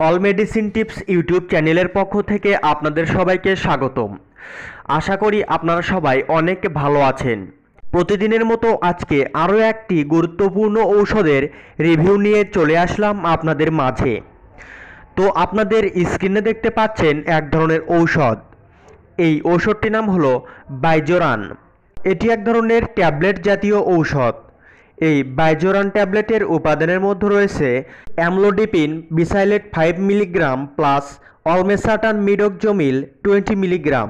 All medicine tips YouTube চ্যানেলের পক্ষ থেকে আপনাদের সবাইকে স্বাগতম। আশা করি আপনারা সবাই অনেক ভালো আছেন। প্রতিদিনের মতো আজকে আরও একটি গুরুত্বপূর্ণ ঔষধের রিভিউ নিয়ে চলে আসলাম আপনাদের মাঝে। তো আপনাদের স্ক্রিনে দেখতে পাচ্ছেন এক ধরনের ঔষধ। এই ঔষধটির নাম হলো বাইজোরান। এটি এক ধরনের ট্যাবলেট জাতীয় ঔষধ। এই বাইজোরান ট্যাবলেটের উপাদানের মধ্যে রয়েছে amlodipine besylate 5 milligram plus olmesartan medoxomil 20 milligram.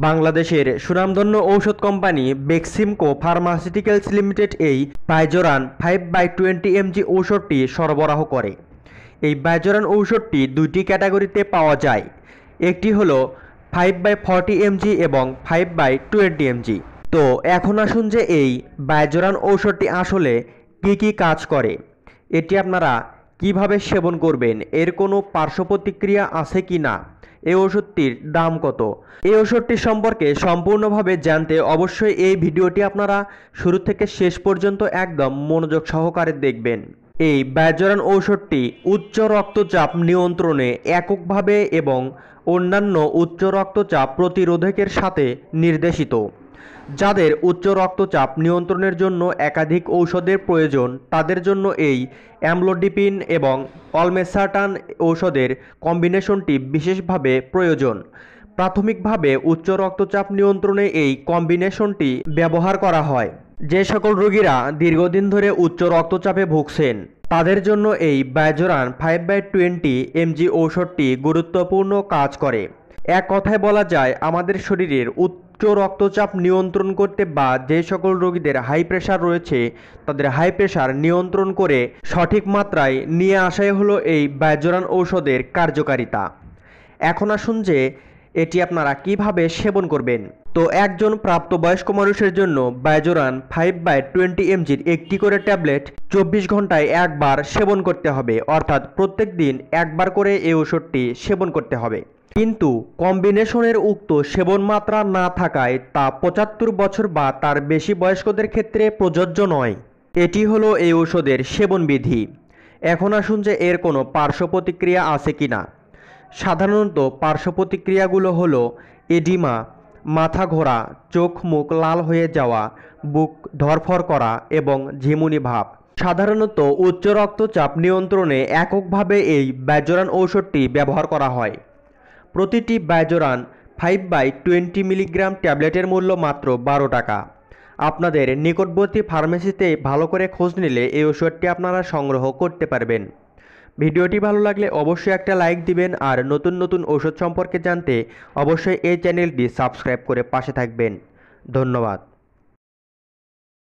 বাংলাদেশের সুনামধন্য ঔষধ কোম্পানি বেক্সিমকো ফার্মাসিউটিক্যালস লিমিটেড এই বাইজোরান 5/20 mg ঔষধটি সরবরাহ করে। এই বাইজোরান ঔষধটি দুইটি ক্যাটাগরিতে পাওয়া যায়। একটি হলো 5/40 mg এবং 5/20 mg। তো এখন আসুন যে এই বাইজোরান ঔষধটি আসলে কি কাজ করে, এটি আপনারা কিভাবে সেবন করবেন, এর কোনো পার্শ্ব প্রতিক্রিয়া আছে কি না, এই ওষুধটির দাম কত, এই ওষুধটি সম্পর্কে সম্পূর্ণভাবে জানতে অবশ্যই এই ভিডিওটি আপনারা শুরু থেকে শেষ পর্যন্ত একদম মনোযোগ সহকারে দেখবেন। এই বাইজোরান ঔষধটি উচ্চ রক্তচাপ নিয়ন্ত্রণে এককভাবে এবং অন্যান্য উচ্চ রক্তচাপ প্রতিরোধকের সাথে নির্দেশিত। যাদের উচ্চ রক্তচাপ নিয়ন্ত্রণের জন্য একাধিক ঔষধের প্রয়োজন তাদের জন্য এই অ্যামলোডিপিন এবং অলমেসাটান ঔষধের কম্বিনেশনটি বিশেষভাবে প্রয়োজন। প্রাথমিকভাবে উচ্চ রক্তচাপ নিয়ন্ত্রণে এই কম্বিনেশনটি ব্যবহার করা হয়। যে সকল রোগীরা দীর্ঘদিন ধরে উচ্চ রক্তচাপে ভুগছেন তাদের জন্য এই বাইজোরান 5/20 mg ঔষধটি গুরুত্বপূর্ণ কাজ করে। এক কথায় বলা যায় আমাদের শরীরের উচ্চ রক্তচাপ নিয়ন্ত্রণ করতে বা যে সকল রোগীদের হাই প্রেশার রয়েছে তাদের হাই প্রেশার নিয়ন্ত্রণ করে সঠিক মাত্রায় নিয়ে আসাই হলো এই বাইজোরান ঔষধের কার্যকারিতা। এখন আসুন যে এটি আপনারা কিভাবে সেবন করবেন। তো একজন প্রাপ্তবয়স্ক মানুষের জন্য বাইজোরান 5/20 mg একটি করে ট্যাবলেট 24 ঘন্টায় একবার সেবন করতে হবে, অর্থাৎ প্রত্যেক দিন একবার করে এই ওষুধটি সেবন করতে হবে। কিন্তু কম্বিনেশনের উক্ত সেবন মাত্রা না থাকায় তা 75 বছর বা তার বেশি বয়স্কদের ক্ষেত্রে প্রযোজ্য নয়। এটি হলো এই ঔষধের সেবন বিধি। এখন আসুন যে এর কোনো পার্শ্ব প্রতিক্রিয়া আছে কি না। সাধারণত পার্শ্ব প্রতিক্রিয়াগুলো হলো এডিমা, মাথা ঘোরা, চোখ মুখ লাল হয়ে যাওয়া, বুক ধরফর করা এবং ঝিমুনি ভাব। সাধারণত উচ্চ রক্তচাপ নিয়ন্ত্রণে এককভাবে এই বাইজোরান ঔষধটি ব্যবহার করা হয়। প্রতিটি বাইজোরান 5/20 মিলিগ্রাম ট্যাবলেটের মূল্য মাত্র 12 টাকা। আপনাদের নিকটবর্তী ফার্মেসিতে ভালো করে খোঁজ নিলে এই ওষুধটি আপনারা সংগ্রহ করতে পারবেন। ভিডিওটি ভালো লাগলে অবশ্যই একটা লাইক দিবেন আর নতুন নতুন ওষুধ সম্পর্কে জানতে অবশ্যই এই চ্যানেলটি সাবস্ক্রাইব করে পাশে থাকবেন। ধন্যবাদ।